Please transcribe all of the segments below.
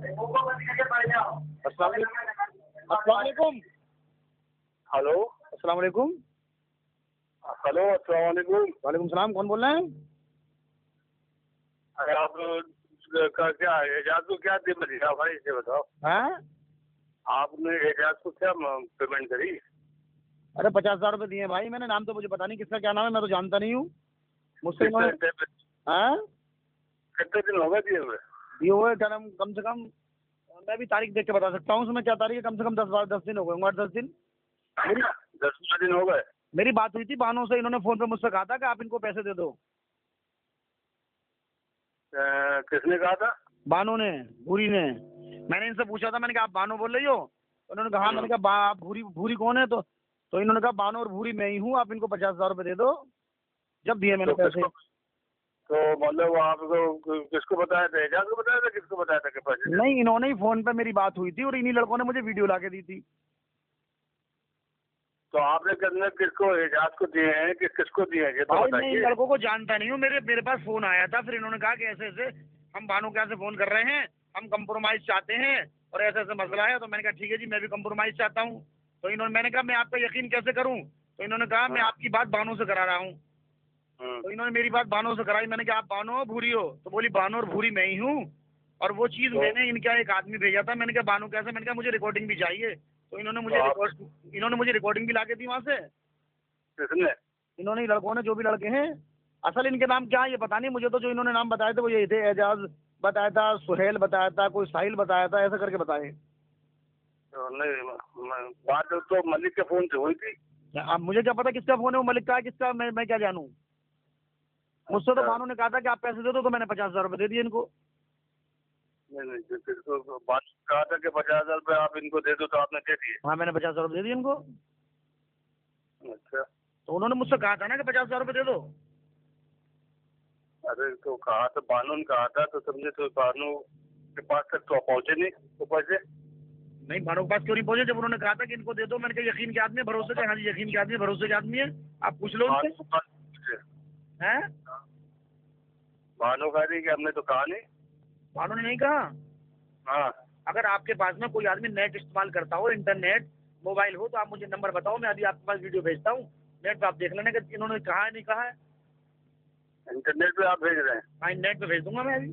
अस्सलाम वालेकुम। हेलो। अस्सलाम वालेकुम। हेलो, अस्सलाम वालेकुम। वालेकुम सलाम। कौन बोल रहे हैं? अरे आप का क्या एजाज को क्या दिक्कत है भाई, इसे बताओ। हैं? आपने एजाज को क्या पेमेंट करी? अरे 50,000 रुपये दिए भाई मैंने। नाम तो मुझे पता नहीं किसका क्या नाम है, मैं तो जानता नहीं हूँ। मुझसे कितने हाँ कितने दिन हो गए दिए हुए? दिए हुए कम से कम मैं भी तारीख देख के बता सकता हूँ उसमें क्या तारीख है। कम से कम 10 दिन हो गए होंगे, 10 दिन। मेरी 10 दिन हो गए। मेरी बात हुई थी बानों से, इन्होंने फोन पे मुझसे कहा था कि आप इनको पैसे दे दो। किसने कहा था? बानो ने, भूरी ने। मैंने इनसे पूछा था, मैंने कहा आप बानो बोल रही हो? उन्होंने कहा हाँ। मैंने कहा आप भूरी भूरी कौन है? तो इन्होंने कहा बानो और भूरी मैं ही हूँ, आप इनको 50,000 रुपये दे दो। जब दिए मैंने पैसे। तो मतलब आपको किसको बताया था? एजाज को बताया था? किसको बताया था कि पैसे? नहीं, इन्होंने ही फोन पे मेरी बात हुई थी और इन्हीं लड़कों ने मुझे वीडियो ला के दी थी। तो आपने कितने किसको एजाज को दिए हैं कि किसको दिए हैं ये तो भाई मैं बताइए। इन लड़कों को जानता नहीं हूँ। मेरे पास फोन आया था, फिर इन्होंने कहा कि ऐसे ऐसे हम बानो के यहाँ से फोन कर रहे हैं, हम कंप्रोमाइज चाहते हैं और ऐसा ऐसा मसला है। तो मैंने कहा ठीक है जी, मैं भी कंप्रोमाइज चाहता हूँ। तो मैंने कहा मैं आपका यकीन कैसे करूँ? तो इन्होंने कहा मैं आपकी बात बानो से करा रहा हूँ। तो इन्होंने मेरी बात बानो से कराई। मैंने कहा आप बानो हो भूरी हो? तो बोली बानो और भूरी मैं ही हूँ। और वो चीज़ मैंने इनका एक आदमी भेजा था। मैंने कहा बानो कैसे? मैंने कहा मुझे रिकॉर्डिंग भी चाहिए। तो इन्होंने मुझे रिकॉर्डिंग भी ला के दी वहाँ से। किसने? इन्होंने लड़कों ने, जो भी लड़के हैं। असल इनके नाम क्या है ये पता नहीं मुझे, तो जो इन्होंने नाम बताए थे वो यही थे। एजाज बताया था, सुहेल बताया था, कोई साहिल बताया था, ऐसा करके बताए। तो नहीं, बात तो मलिक के फोन से हुई थी। अब मुझे क्या पता किसका फोन है, वो मलिक का है किसका, मैं क्या जानूं। मुझसे तो बानो ने कहा था कि आप पैसे दे दो, तो मैंने 50,000 रुपये दे दिए इनको। नहीं, किसको बात कहा था कि 50,000 रुपये आप इनको दे दो, तो आपने दे दिए? हाँ मैंने 50,000 रुपये दे दिए इनको। अच्छा। तो उन्होंने मुझसे कहा था ना कि 50,000 रुपये दे दो। अरे तो कहा तो बानू ने कहा था, तो समझे तो बानू के पास तक तो पहुंचे नहीं तो पैसे। नहीं, बानो के पास क्यों नहीं पहुंचे? जब उन्होंने कहा था कि इनको दे दो, मैंने कहा यकीन के आदमी है, भरोसे के? हाँ जी यकीन के आदमी है, भरोसे के आदमी है, आप पूछ लो उनसे। हैं? बानू कह रही कि हमने तो कहा नहीं। बानो ने नहीं कहा। हाँ। अगर आपके पास में कोई आदमी नेट इस्तेमाल करता हो, इंटरनेट मोबाइल हो, तो आप मुझे नंबर बताओ, मैं अभी आपके पास वीडियो भेजता हूँ। नेट पे आप देख लेना कि इन्होंने कहा है नहीं कहा है। इंटरनेट पे आप भेज रहे हैं? हाँ नेट पे भेज दूंगा मैं अभी।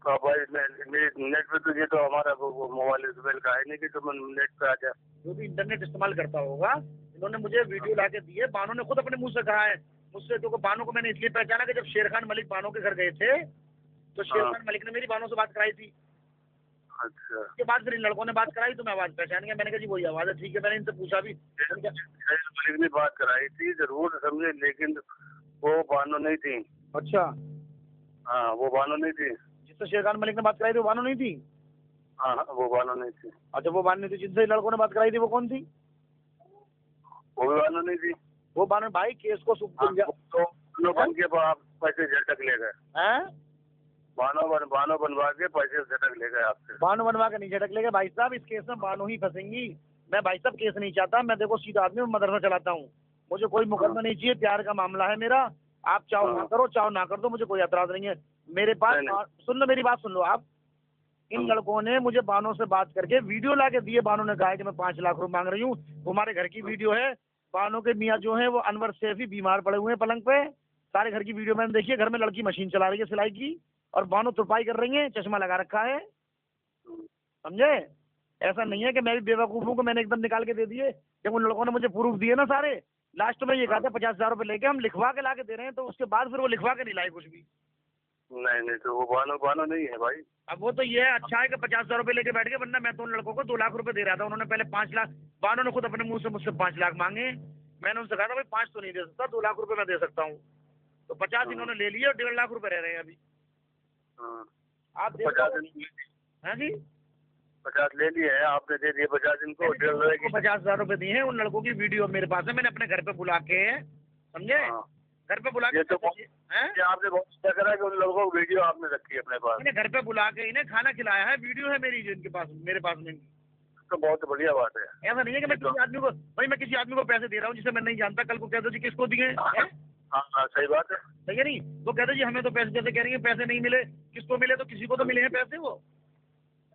तो भाई नेट पे तो ये तो हमारा वो मोबाइल का है नहीं कि तुम नेट पे आ जाए। जो भी इंटरनेट इस्तेमाल करता होगा, इन्होंने मुझे वीडियो ला के दी है। बानो ने खुद अपने मुंह से कहा है मुझसे। क्योंकि बानो को मैंने इसलिए पहचाना कि जब शेर खान मलिक बानो के घर गए थे, तो शेर खान मलिक ने मेरी बानो से बात कराई थी। अच्छा। उसके बाद फिर इन लड़कों ने बात कराई तो मैं आवाज पहचान गया। मैंने कहा जी वही आवाज है। ठीक है, मैंने इनसे पूछा भी। मलिक ने बात कराई थी जरूर समझे, लेकिन वो बानो नहीं थी। अच्छा। हाँ वो बानो नहीं थी। जिससे शेर खान मलिक ने बात कराई थी वो बानो नहीं थी? हाँ वो बानो नहीं थी। अच्छा, वो बानो नहीं थी। जिनसे लड़कों ने बात कराई थी वो कौन थी? वो भी बानो नहीं थी। वो बानो भाई केस को तो बन के पैसे झटक ले गए हैं? बानो बनवा के पैसे झटक ले गए आपसे। बानो बनवा के नहीं झटक ले गए भाई साहब। इस केस में बानो ही फंसेंगी। मैं भाई साहब केस नहीं चाहता। मैं देखो सीधा आदमी, मदरसा चलाता हूँ। मुझे कोई मुकदमा नहीं चाहिए। प्यार का मामला है मेरा। आप चाहो ना करो, चाहो ना कर दो, मुझे कोई एतराज नहीं है। मेरे पास सुन लो, मेरी बात सुन लो आप। इन लड़कों ने मुझे बानो से बात करके वीडियो ला के दिए। बानो ने कहा है कि मैं 5 लाख रुपए मांग रही हूँ। तुम्हारे घर की वीडियो है। बानो के मियाँ जो है वो अनवर सैफी बीमार पड़े हुए हैं पलंग पे। सारे घर की वीडियो मैंने देखी है। घर में लड़की मशीन चला रही है सिलाई की, और बानो तुरपाई कर रही है, चश्मा लगा रखा है। समझे? ऐसा नहीं है कि मैं भी बेवकूफ हूँ कि मैंने एकदम निकाल के दे दिए। जब उन लोगों ने मुझे प्रूफ दिए ना सारे, लास्ट में ये कहा था 50,000 रुपए लेके हम लिखवा के ला के दे रहे हैं, तो उसके बाद फिर वो लिखवा के नहीं लाए कुछ भी। नहीं तो वो बानो नहीं है भाई। अब वो तो ये अच्छा है कि 50,000 रुपए लेके बैठ गए, वरना मैं तो उन लड़कों को 2 लाख रुपए दे रहा था। उन्होंने पहले 5 लाख, बानो ने खुद अपने मुंह से मुझसे 5 लाख मांगे। मैंने उनसे कहा था भाई 5 तो नहीं दे सकता, 2 लाख रुपए मैं दे सकता हूँ। तो 50 इन्होंने ले लिए और 1.5 लाख रुपए रह रहे हैं अभी। आप देखो। 50 जी 50 ले लिए हैं आपने, दे दिए 50 इनको। 50,000 रुपए दिए हैं। उन लड़कों की वीडियो मेरे पास है। मैंने अपने घर पे बुला के, समझे, घर पे बुला के, तो आपने बहुत अच्छा करा कि उन लोगों को वीडियो आपने रखी है अपने पास। इन्हें घर पे बुला के इन्हें खाना खिलाया है। वीडियो है मेरी जो इनके पास, मेरे पास में। तो बहुत बढ़िया बात है। ऐसा नहीं है कि मैं किसी आदमी को, भाई मैं किसी आदमी को पैसे दे रहा हूँ जिसे मैं नहीं जानता, कल को कह दो जी किसको दिए। हाँ हाँ, सही बात है। सही है नहीं? तो कहते जी हमें तो पैसे, जैसे कह रही है पैसे नहीं मिले, किसको मिले? तो किसी को तो मिले हैं पैसे वो।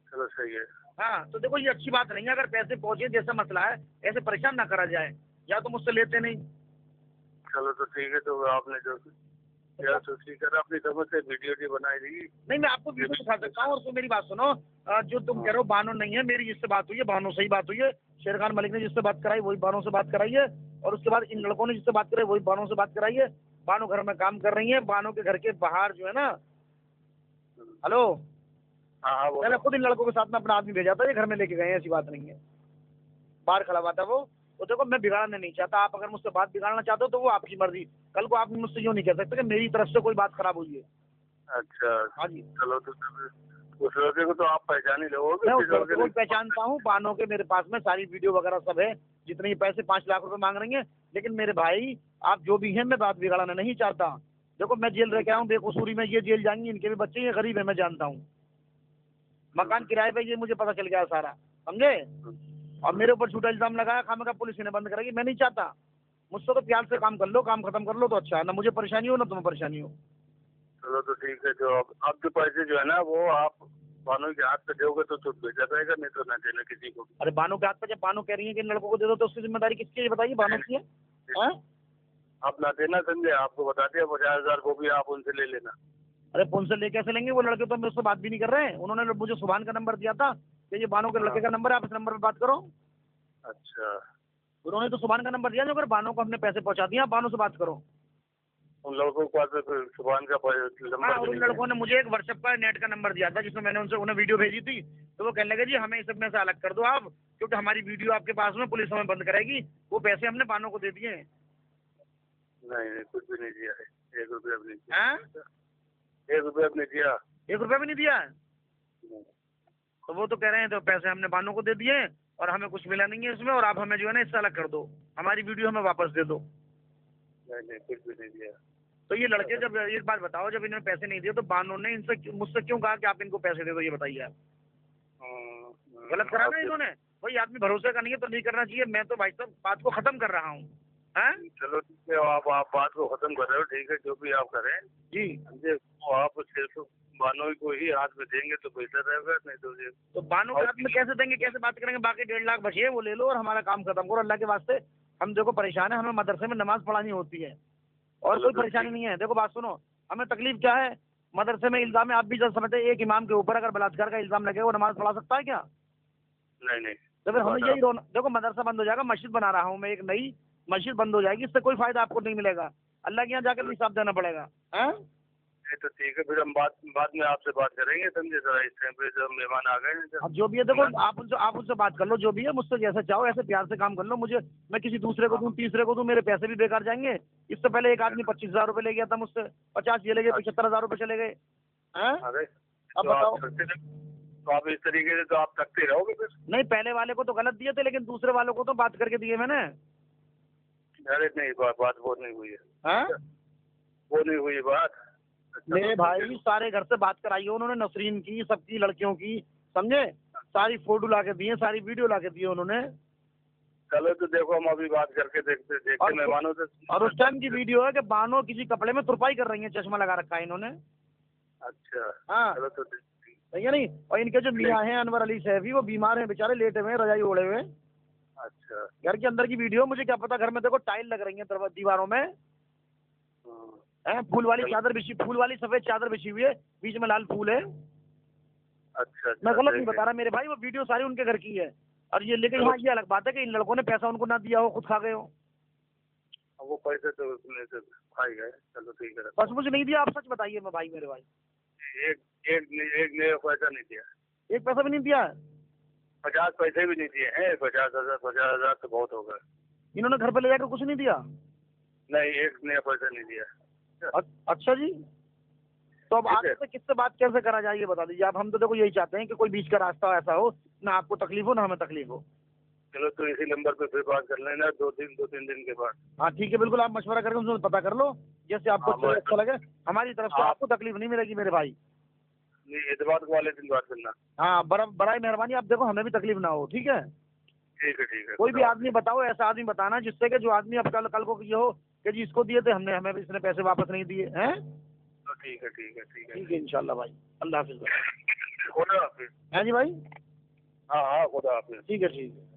चलो सही है। हाँ, तो देखो ये अच्छी बात नहीं है। अगर पैसे पहुंचे, जैसा मसला है, ऐसे परेशान ना करा जाए। या तो मुझसे लेते नहीं। चलो तो ठीक है, तो आपने जो किया तो ठीक है, अपनी समझ से वीडियो बनाई दी। नहीं, मैं आपको वीडियो दिखा सकता हूँ। और तो मेरी बात सुनो, जो तुम कह रहे हो बानो नहीं है, मेरी जिससे बात हुई है बानो से ही बात हुई है। शेर खान मलिक ने जिससे बात कराई वही बानो से बात कराई है। और उसके बाद इन लड़कों ने जिससे बात कराई वही बानो से बात कराई है। बानो घर में काम कर रही है। बानो के घर के बाहर जो है ना, हेलो, हाँ हाँ मैंने बोलो। खुद इन लड़कों के साथ में अपना आदमी भेजा था, ये घर में लेके गए हैं, ऐसी बात नहीं है। बाहर खड़ा हुआ था वो। तो देखो मैं बिगाड़ना नहीं चाहता। आप अगर मुझसे बात बिगाड़ना चाहते हो तो वो आपकी मर्जी। कल को आप मुझसे यूँ नहीं कह सकते कि मेरी तरफ से कोई बात खराब हुई है। अच्छा हाँ जी, चलो तो फिर उस लड़के को तो आप पहचान ही लोगे। मैं उस लड़के को पहचानता हूँ। बानो के मेरे पास में सारी वीडियो वगैरह सब है। जितने ही पैसे 5 लाख रुपए मांग रही हैं। लेकिन मेरे भाई, आप जो भी हैं, मैं बात बिगाड़ना नहीं चाहता। देखो मैं जेल रह के आया हूँ बेकसूरी में, ये जेल जाएंगी, इनके भी बच्चे, ये गरीब है मैं जानता हूँ। मकान किराए पे, ये मुझे पता चल गया सारा, समझे? और मेरे ऊपर झूठा इल्जाम लगाया, खामखा पुलिस इन्हें बंद करेगी, मैं नहीं चाहता। मुझसे तो प्यार से काम कर लो, काम खत्म कर लो तो अच्छा है। ना मुझे परेशानी हो ना तुम्हें परेशानी हो। चलो तो ठीक है, जो अब जो पैसे जो है ना वो आप बानो के हाथ पे दोगे तो भेजा जाएगा, नहीं तो ना देना किसी को। अरे बानो के हाथ पे, जब बानो कह रही है कि इन लड़कों को दे दो, तो उसकी जिम्मेदारी किसकी है बताइए? बानो की है? हाँ? आप ना देना, समझे? आपको बता दिया 50,000 को भी आप उनसे ले लेना। अरे फोन से ले कैसे लेंगे? वो लड़के तो मेरे से बात भी नहीं कर रहे हैं। उन्होंने मुझे सुभान का नंबर दिया था कि ये बानो के लड़के का नंबर है, आप इस नंबर पर बात करो। अच्छा, उन्होंने तो सुभान का नंबर दिया, जो अगर बानो को हमने पैसे पहुंचा दिए, आप बानो से बात करो। उन लड़कों के पास सुभान का हाँ, नंबर और भी उन नहीं है। लड़कों ने मुझे एक व्हाट्सएप पर नेट का नंबर दिया था, जिसमें मैंने उनसे उन्हें वीडियो भेजी थी। तो वो कहने लगे जी हमें इस सब में से अलग कर दो आप, क्योंकि हमारी वीडियो आपके पास में, पुलिस हमें बंद कराएगी। वो पैसे हमने बानो को दे दिए हैं। नहीं कुछ भी नहीं दिया है, 1 रुपया भी नहीं दिया। हाँ? 1 रुपया भी नहीं दिया। 1 रुपया भी नहीं दिया है? नहीं तो वो तो कह रहे हैं तो पैसे हमने बानो को दे दिए हैं, और हमें कुछ मिला नहीं है इसमें, और आप हमें जो है ना इससे अलग कर दो, हमारी वीडियो हमें वापस दे दो। नहीं कुछ भी नहीं दिया। तो ये लड़के, जब एक बात बताओ, जब इन्होंने पैसे नहीं दिए तो बानो ने इनसे मुझसे क्यों कहा कि आप इनको पैसे दे दो? ये बताइए आप। गलत करा ना इन्होंने? वही आदमी भरोसे का नहीं है तो नहीं करना चाहिए। मैं तो भाई साहब बात को खत्म कर रहा हूँ। हैं? चलो ठीक है, आप बात को खत्म कर रहे हो, ठीक है, जो भी आप करें जी। समझे। वो आप सिर्फ बानो को ही हाथ में देंगे तो पैसा रहेगा, नहीं तो ये तो बानो के हाथ में कैसे देंगे, कैसे बात करेंगे? बाकी 1.5 लाख बचे हैं, वो ले लो और हमारा काम खत्म करो। अल्लाह के वास्ते, हम देखो परेशान है, हमें मदरसे में नमाज पढ़ानी होती है, और कोई परेशानी नहीं है। देखो बात सुनो, हमें तकलीफ क्या है? मदरसे में इल्जाम है, आप भी जब समझते हैं, एक इमाम के ऊपर अगर बलात्कार का इल्जाम लगे, वो नमाज पढ़ा सकता है क्या? नहीं तो फिर हमें यही रोना। देखो मदरसा बंद हो जाएगा, मस्जिद बना रहा हूँ मैं, एक नई मस्जिद बंद हो जाएगी, इससे कोई फायदा आपको नहीं मिलेगा। अल्लाह के यहाँ जाकर हिसाब देना पड़ेगा। हैं? नहीं तो ठीक है, फिर हम बाद में आपसे बात करेंगे, समझे। जरा इस टाइम पे जब मेहमान आ गए हैं, अब जो भी है देखो, आप उनसे बात कर लो, जो भी है मुझसे जैसा चाहो ऐसे प्यार से काम कर लो। मुझे, मैं किसी दूसरे को दूं, तीसरे को दूं, मेरे पैसे भी बेकार जाएंगे। इससे पहले एक आदमी 25,000 रुपये ले गया था मुझसे, 50 ये ले गए, 75,000 रुपये चले गए। हैं? अरे अब तो बताओ। तो आप इस तरीके से तो आप थकते रहोगे फिर। नहीं, पहले वाले को तो गलत दिए थे, लेकिन दूसरे वालों को तो बात करके दिए मैंने। अरे नहीं, बात वो नहीं हुई है। हाँ? वो नहीं हुई बात। मेरे भाई सारे घर से बात कराई है उन्होंने, नसरीन की, सबकी लड़कियों की, समझे? सारी फोटो ला के दिए, सारी वीडियो ला के दिए उन्होंने। चलो तो देखो, हम अभी बात करके देखते मेहमानों से। और उस टाइम की वीडियो है कि बानो किसी कपड़े में तुरपाई कर रही है, चश्मा लगा रखा है इन्होंने। अच्छा हाँ, चलो तो सही है नहीं? और इनके जो मियाँ हैं अनवर अली सैफी, वो बीमार हैं बेचारे, लेटे हुए हैं रजाई ओढ़े हुए। अच्छा घर के अंदर की वीडियो, मुझे क्या पता। घर में देखो टाइल लग रही है दीवारों में, है फूल वाली चादर बिछी, फूल वाली सफेद चादर बिछी हुई है, बीच में लाल फूल है। अच्छा मैं गलत नहीं बता रहा मेरे भाई, वो वीडियो सारी उनके घर की है। और ये, लेकिन हाँ ये अलग बात है कि इन लड़कों ने पैसा उनको ना दिया हो, खुद खा गए हो। वो पैसे तो उसने तो खाई गए। चलो ठीक है, बस मुझे नहीं दिया, आप सच बताइए मैं भाई, मेरे भाई। एक नया पैसा नहीं दिया। एक पैसा भी नहीं दिया? 50 पैसे भी नहीं दिए हैं। 50,000 तो बहुत हो गए। इन्होंने घर पे ले जाकर कुछ नहीं दिया? नहीं, एक नया पैसा नहीं दिया। अच्छा जी, तो अब आगे से किससे बात कैसे करा जाए ये बता दीजिए आप। हम तो देखो यही चाहते हैं कि कोई बीच का रास्ता ऐसा हो, ना आपको तकलीफ हो ना हमें तकलीफ हो। चलो तो इसी नंबर पे फिर बात कर लेना, 2-3 दिन के बाद। हाँ ठीक है, बिल्कुल। आप मशवरा करके उनसे पता कर लो, जैसे आपको अच्छा लगे। हमारी तरफ से आपको तकलीफ नहीं मिलेगी मेरे भाई। नहीं, इतवार वाले दिन बात करना। हाँ, बड़ा मेहरबानी, आप देखो हमें भी तकलीफ ना हो, ठीक है? ठीक है। कोई भी आदमी बताओ, ऐसा आदमी बताना जिससे कि जो आदमी अब कल को ये हो कि जी इसको दिए थे हमने, हमें इसने पैसे वापस नहीं दिए हैं। तो ठीक है ठीक है ठीक है ठीक है इंशाल्लाह भाई, अल्लाह हाफिज भाई। खुदा हाफिज। हैं जी भाई, हाँ हाँ खुदा हाफिज। ठीक है ठीक है।